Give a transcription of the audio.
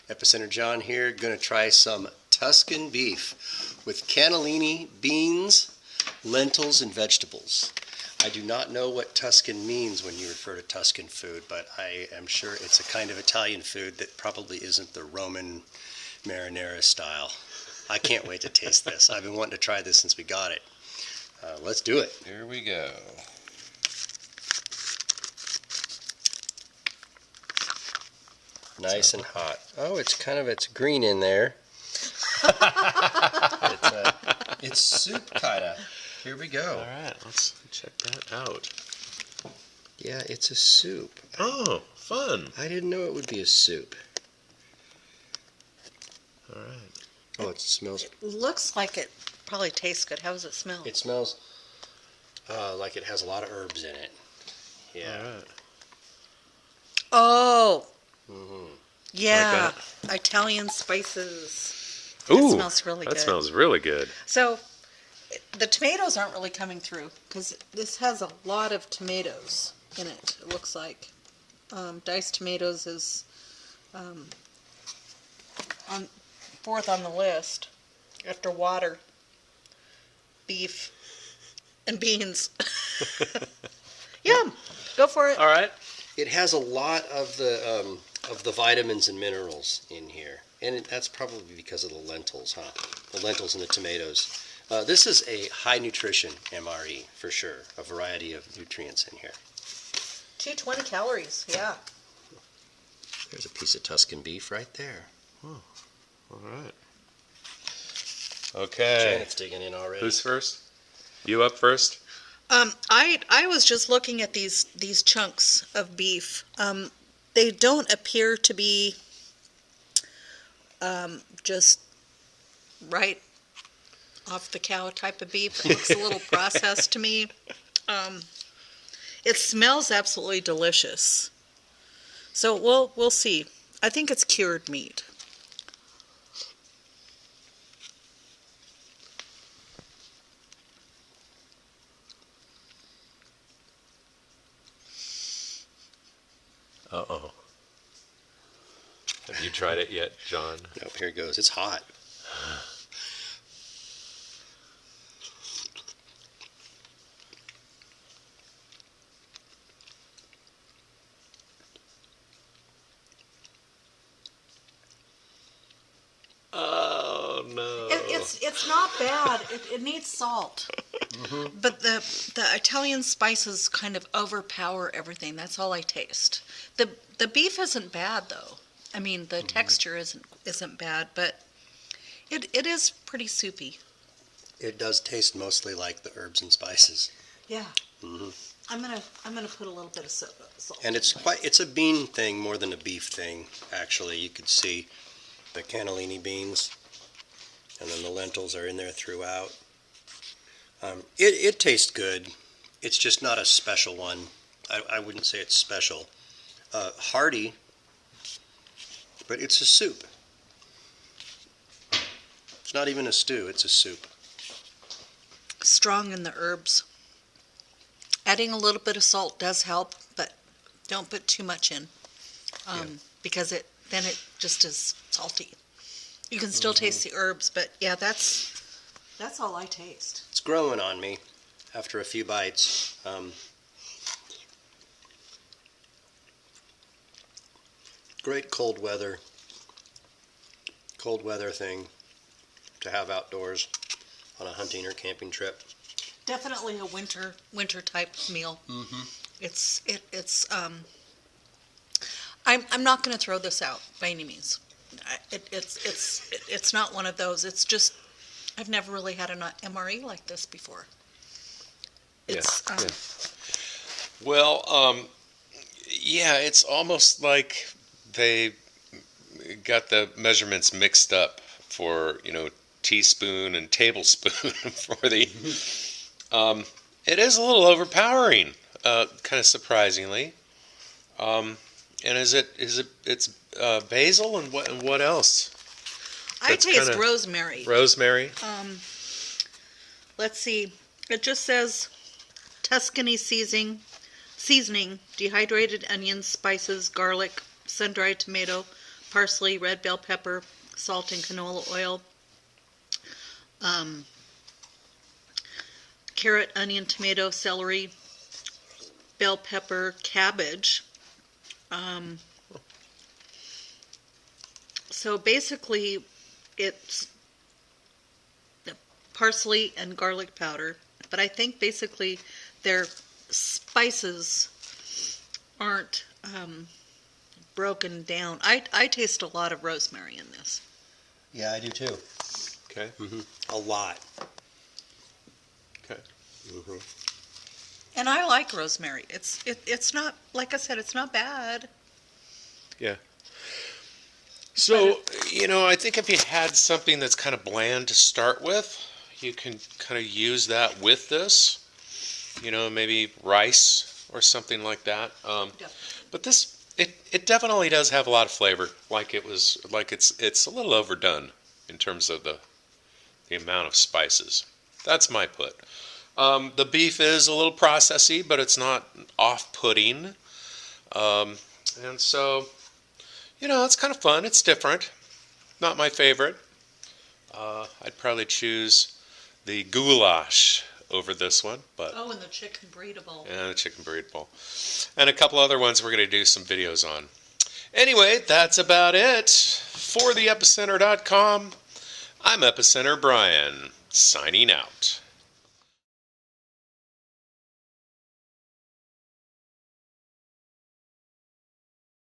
Epicenter John here, going to try some Tuscan beef with cannellini beans, lentils, and vegetables. I do not know what Tuscan means when you refer to Tuscan food, but I am sure it's a kind of Italian food that probably isn't the Roman marinara style. I can't wait to taste this. I've been wanting to try this since we got it. Let's do it. Here we go. Nice and hot. Oh, it's green in there. It's soup kinda. Here we go. All right, let's check that out. Yeah, it's a soup. Oh, fun. I didn't know it would be a soup. All right. Oh, it smells. It looks like it probably tastes good. How does it smell? It smells like it has a lot of herbs in it. Yeah. All right. Oh. Mm-hmm. Yeah. Like Italian spices. Ooh, It smells really good. That smells really good. So the tomatoes aren't really coming through because this has a lot of tomatoes in it. It looks like diced tomatoes is on fourth on the list after water, beef, and beans. Yeah, go for it. All right. It has a lot of the vitamins and minerals in here, and that's probably because of the lentils, huh? The lentils and the tomatoes. This is a high nutrition MRE for sure. A variety of nutrients in here. 220 calories. Yeah. There's a piece of Tuscan beef right there. Oh, all right. Okay. Janet's digging in already. Who's first? You up first? I was just looking at these chunks of beef. They don't appear to be just right off the cow type of beef. It looks a little processed to me. It smells absolutely delicious. So we'll see. I think it's cured meat. Uh-oh. Have you tried it yet, John? Nope, here it goes. It's hot. Oh, no. It's not bad. It needs salt. Mm-hmm. But the Italian spices kind of overpower everything. That's all I taste. The beef isn't bad though. I mean the texture isn't bad, but it is pretty soupy. It does taste mostly like the herbs and spices. Yeah. Mm-hmm. I'm gonna put a little bit of salt. And it's a bean thing more than a beef thing. Actually, you could see the cannellini beans, and then the lentils are in there throughout. It tastes good. It's just not a special one. I wouldn't say it's special. Hearty, but it's a soup. It's not even a stew, it's a soup. Strong in the herbs. Adding a little bit of salt does help, but don't put too much in, because then it just is salty. You can still taste the herbs, but yeah, that's all I taste. It's growing on me after a few bites. Great cold weather thing to have outdoors on a hunting or camping trip. Definitely a winter type meal. Mm-hmm. I'm not going to throw this out by any means. It's not one of those. It's just I've never really had an MRE like this before. Well, yeah, it's almost like they got the measurements mixed up for, teaspoon and tablespoon for the. It is a little overpowering, kind of surprisingly. And it's basil and what else? I taste rosemary. Rosemary. Let's see. It just says Tuscany seasoning, dehydrated onions, spices, garlic, sun-dried tomato, parsley, red bell pepper, salt, and canola oil. Carrot, onion, tomato, celery, bell pepper, cabbage. So basically, it's the parsley and garlic powder, but I think basically their spices aren't broken down. I taste a lot of rosemary in this. Yeah, I do too. Okay. A lot. Okay. And I like rosemary. It's not, like I said, it's not bad. Yeah. So, I think if you had something that's kind of bland to start with, you can kind of use that with this. Maybe rice or something like that. But this, it definitely does have a lot of flavor. It's a little overdone in terms of the amount of spices. That's my put. The beef is a little processy, but it's not off-putting. And so, it's kind of fun. It's different. Not my favorite. I'd probably choose the goulash over this one, but Oh, and the chicken burrito bowl. yeah, the chicken burrito bowl, and a couple other ones we're going to do some videos on. Anyway, that's about it for the Epicenter.com. I'm Epicenter Brian, signing out.